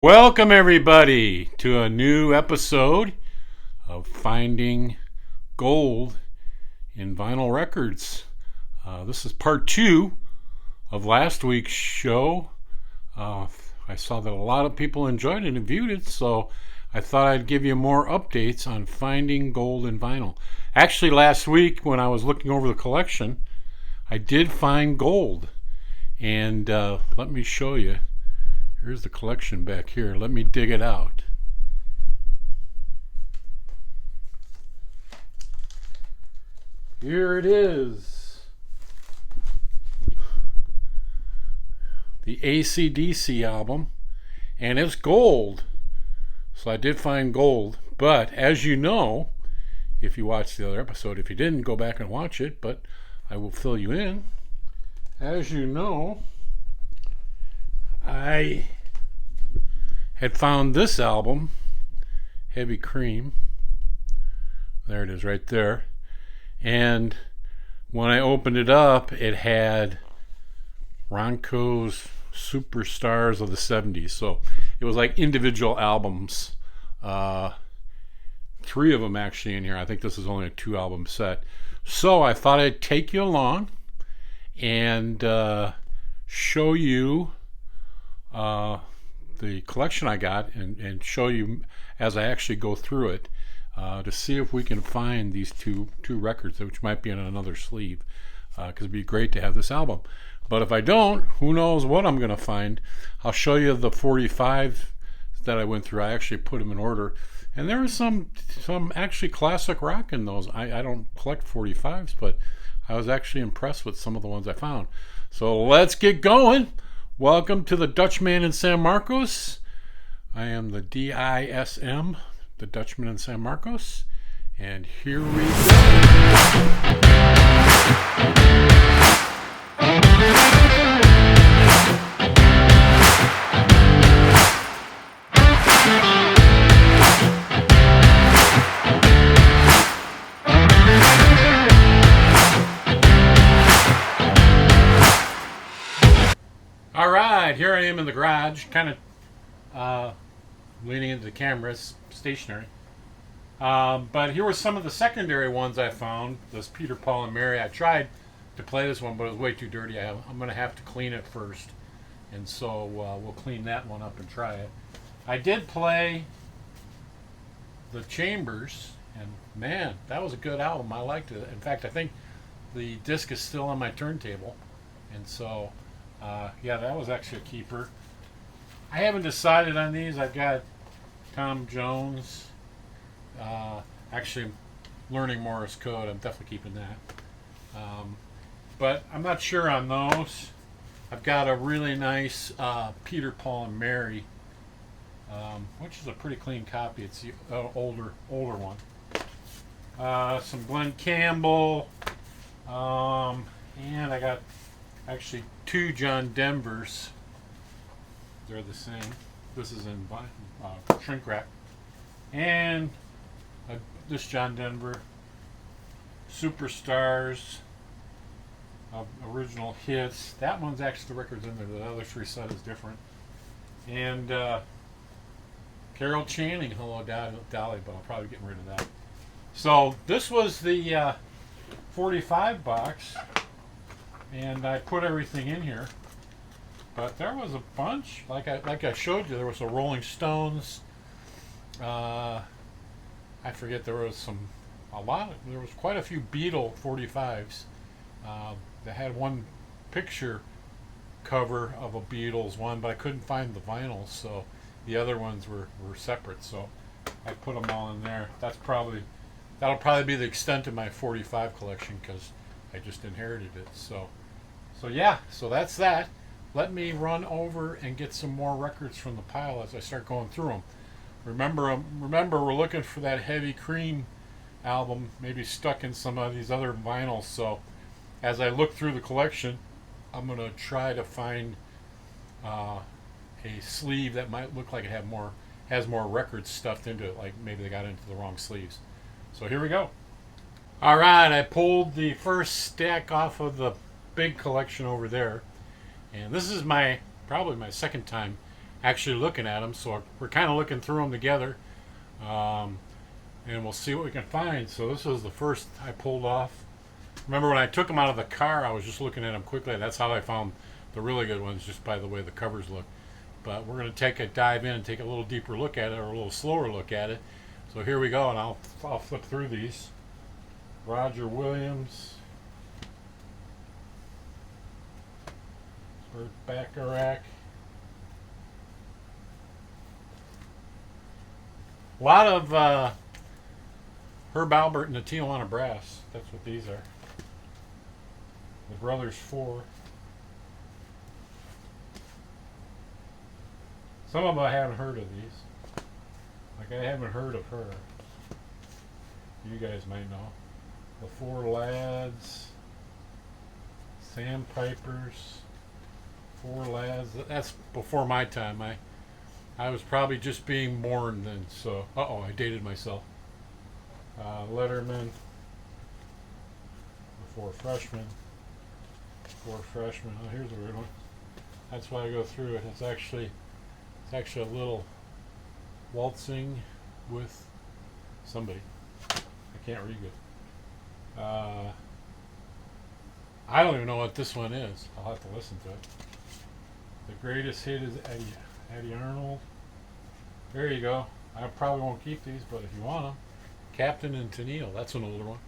Welcome, everybody, to a new episode of Finding Gold in Vinyl Records. This is part two of last week's show. I saw that a lot of people enjoyed it and viewed it, so I thought I'd give you more updates on finding gold in vinyl. Actually, last week when I was looking over the collection, I did find gold. And let me show you. Here's the collection back here. Let me dig it out. Here it is. The AC/DC album. And it's gold. So I did find gold. But as you know, if you watched the other episode, if you didn't, go back and watch it. But I will fill you in. As you know, I had found this album, Heavy Cream. There it is right there. And when I opened it up, it had Ronco's Superstars of the 70s. So it was like individual albums. Three of them actually in here. I think this is only a 2-album set. So I thought I'd take you along and show you the collection I got and show you as I actually go through it to see if we can find these two records, which might be in another sleeve, because it'd be great to have this album. But if I don't, who knows what I'm going to find. I'll show you the 45 that I went through. I actually put them in order, and there was some actually classic rock in those. I don't collect 45s, but I was actually impressed with some of the ones I found. So let's get going. Welcome to the Dutchman in San Marcos. I am the DISM, the Dutchman in San Marcos, and here we go. Alright, here I am in the garage, kind of leaning into the camera, it's stationary. But here were some of the secondary ones I found. This Peter, Paul, and Mary. I tried to play this one, but it was way too dirty. I'm going to have to clean it first. And so we'll clean that one up and try it. I did play the Chambers, and man, that was a good album. I liked it. In fact, I think the disc is still on my turntable. And so, yeah, that was actually a keeper. I haven't decided on these. I've got Tom Jones. Actually, learning Morse code. I'm definitely keeping that. But I'm not sure on those. I've got a really nice Peter, Paul, and Mary, which is a pretty clean copy. It's the older one. Some Glenn Campbell. And I got actually 2 John Denvers. They're the same. This is in shrink wrap. And this John Denver, Superstars, original hits. That one's actually the records in there. The other 3 set is different. And Carol Channing, Hello Dolly, but I'll probably be getting rid of that. So this was the 45 box, and I put everything in here. But there was a bunch, like I showed you. There was a Rolling Stones. I forget, there was there was quite a few Beatle 45s. They had one picture cover of a Beatles one, but I couldn't find the vinyl, so the other ones were separate. So I put them all in there. That'll probably be the extent of my 45 collection, because I just inherited it. So yeah, so that's that. Let me run over and get some more records from the pile as I start going through them. Remember, we're looking for that Heavy Cream album, maybe stuck in some of these other vinyls. So as I look through the collection, I'm going to try to find a sleeve that might look like it has more records stuffed into it, like maybe they got into the wrong sleeves. So here we go. All right, I pulled the first stack off of the big collection over there, and this is probably my second time actually looking at them. So we're kind of looking through them together, um, and we'll see what we can find. So this was the first I pulled off. Remember when I took them out of the car, I was just looking at them quickly. That's how I found the really good ones, just by the way the covers look. But we're going to take a dive in and take a little deeper look at it, or a little slower look at it. So here we go, and I'll flip through these. Roger Williams, Burt Bacharach. A lot of Herb Alpert and the Tijuana Brass. That's what these are. The Brothers 4. Some of them I haven't heard of these. Like I haven't heard of her. You guys might know. The Four Lads. Sandpipers. Four Lads. That's before my time. I was probably just being born then. So, I dated myself. Letterman. The Four Freshmen. Four Freshmen. Oh, here's a weird one. That's why I go through it. It's actually a little waltzing with somebody. I can't read it. I don't even know what this one is. I'll have to listen to it. The greatest hit is Eddie Arnold. There you go. I probably won't keep these, but if you want them, Captain and Tennille. That's an older one.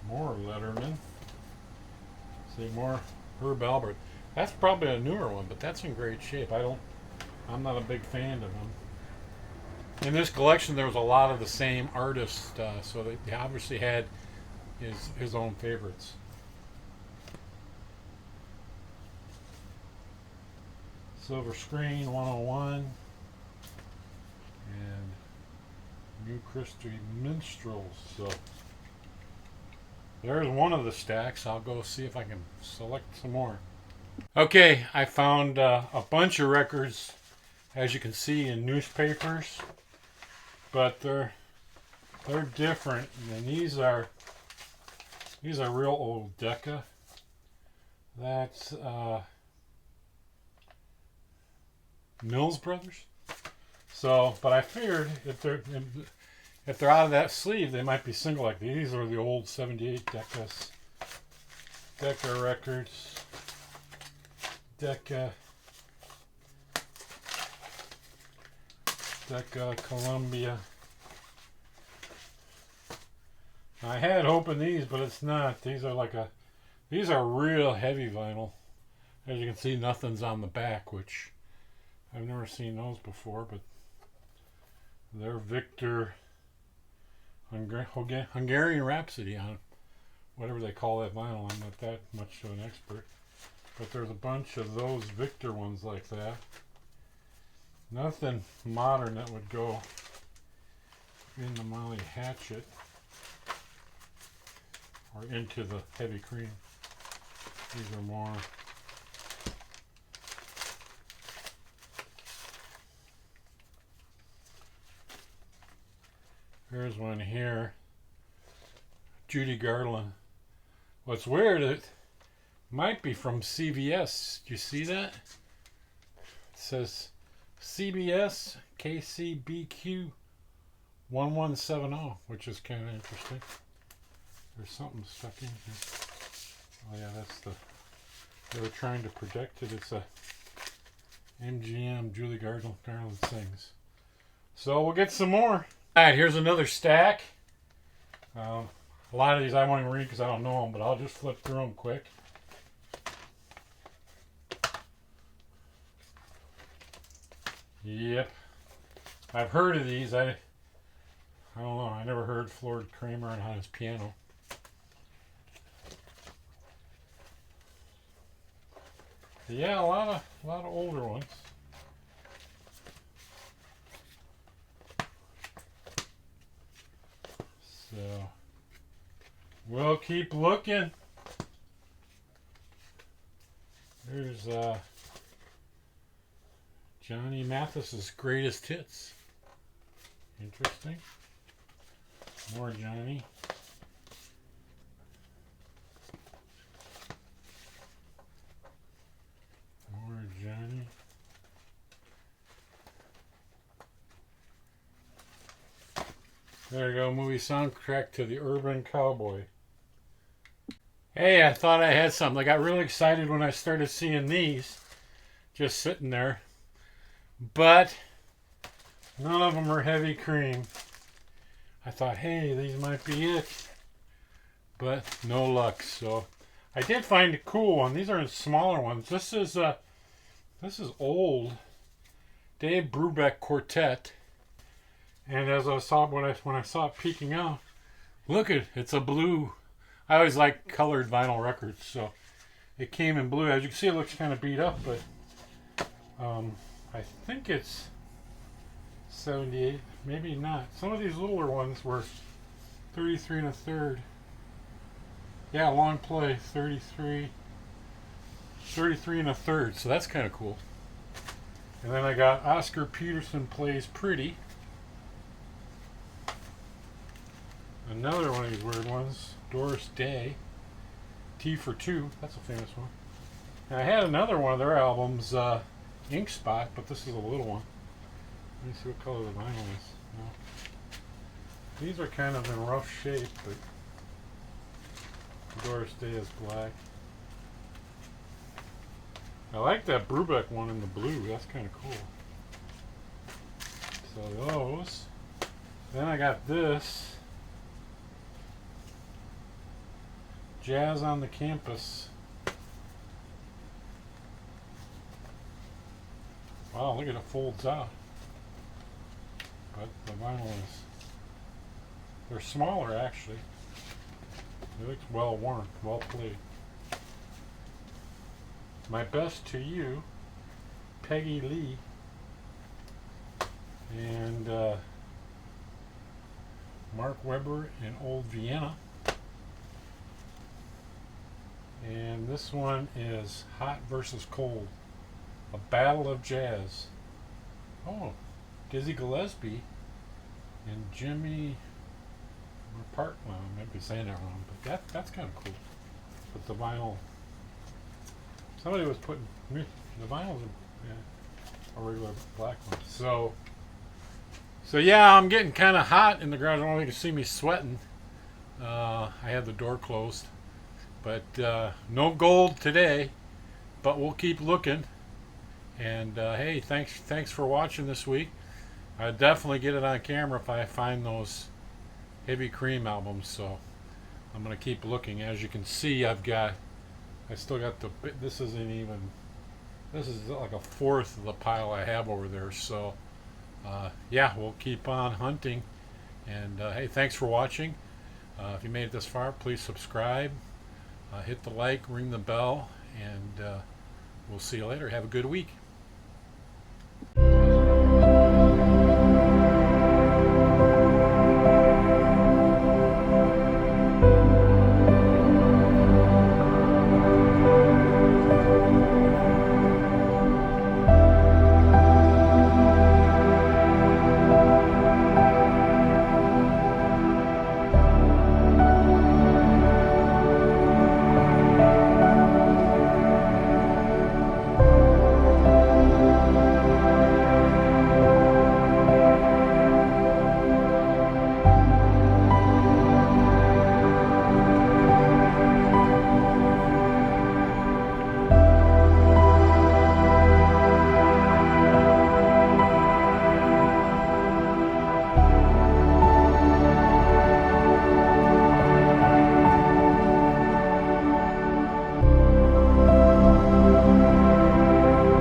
More Letterman. See, more Herb Alpert. That's probably a newer one, but that's in great shape. I'm not a big fan of them. In this collection, there was a lot of the same artists, so they obviously had his own favorites. Silver Screen 101 and New Christie Minstrels. So there's one of the stacks. I'll go see if I can select some more. Okay, I found a bunch of records, as you can see, in newspapers, but they're different. And these are real old Decca. That's Mills Brothers. So, but I figured if they're out of that sleeve, they might be single like these. These are the old '78 Decca records. Decca Columbia. I had hope in these, but it's not. These are real heavy vinyl. As you can see, nothing's on the back, which I've never seen those before, but they're Victor Hungarian Rhapsody on whatever they call that vinyl. I'm not that much of an expert, but there's a bunch of those Victor ones like that. Nothing modern that would go in the Molly Hatchet or into the Heavy Cream. These are more here's one here. Judy Garland. What's weird, it might be from CVS. Do you see that? It says CBS KCBQ 1170, which is kind of interesting. There's something stuck in here. Oh yeah, they were trying to protect it. It's a MGM Judy Garland sings. So we'll get some more. Alright, here's another stack. A lot of these I won't even read because I don't know them, but I'll just flip through them quick. Yep. I've heard of these. I don't know. I never heard Floyd Kramer on his piano. Yeah, a lot of older ones. So we'll keep looking. There's Johnny Mathis's greatest hits. Interesting. More Johnny. There you go, movie soundtrack to The Urban Cowboy. Hey, I thought I had something. I got really excited when I started seeing these just sitting there. But none of them are heavy cream. I thought, hey, these might be it. But no luck. So I did find a cool one. These are smaller ones. This is old Dave Brubeck Quartet. And as I saw when I saw it peeking out, look it's a blue. I always like colored vinyl records, so it came in blue. As you can see, it looks kind of beat up, but I think it's 78, maybe not. Some of these littler ones were 33 and a third. Yeah, long play, 33 and a third. So that's kind of cool. And then I got Oscar Peterson Plays Pretty. Another one of these weird ones, Doris Day, T for Two. That's a famous one. And I had another one of their albums, Ink Spot, but this is a little one. Let me see what color the vinyl is. No. These are kind of in rough shape, but Doris Day is black. I like that Brubeck one in the blue. That's kind of cool. So those. Then I got this. Jazz on the Campus. Wow, look at it folds out. But the vinyl is, they're smaller actually. It looks well worn, well played. My Best to You, Peggy Lee, and Mark Webber in Old Vienna. And this one is Hot versus Cold, a battle of jazz. Oh, Dizzy Gillespie and Jimmy Park. Well, I might be saying that wrong, but that's kind of cool. But the vinyl, somebody was putting the vinyl's a regular black one. So yeah, I'm getting kind of hot in the garage. I don't know if you can see me sweating. I had the door closed. But no gold today, but we'll keep looking. And hey, thanks for watching this week. I'll definitely get it on camera if I find those heavy cream albums. So I'm gonna keep looking. As you can see, I still got this is like a fourth of the pile I have over there. So yeah, we'll keep on hunting. And hey, thanks for watching. If you made it this far, please subscribe. Hit the like, ring the bell, and we'll see you later. Have a good week.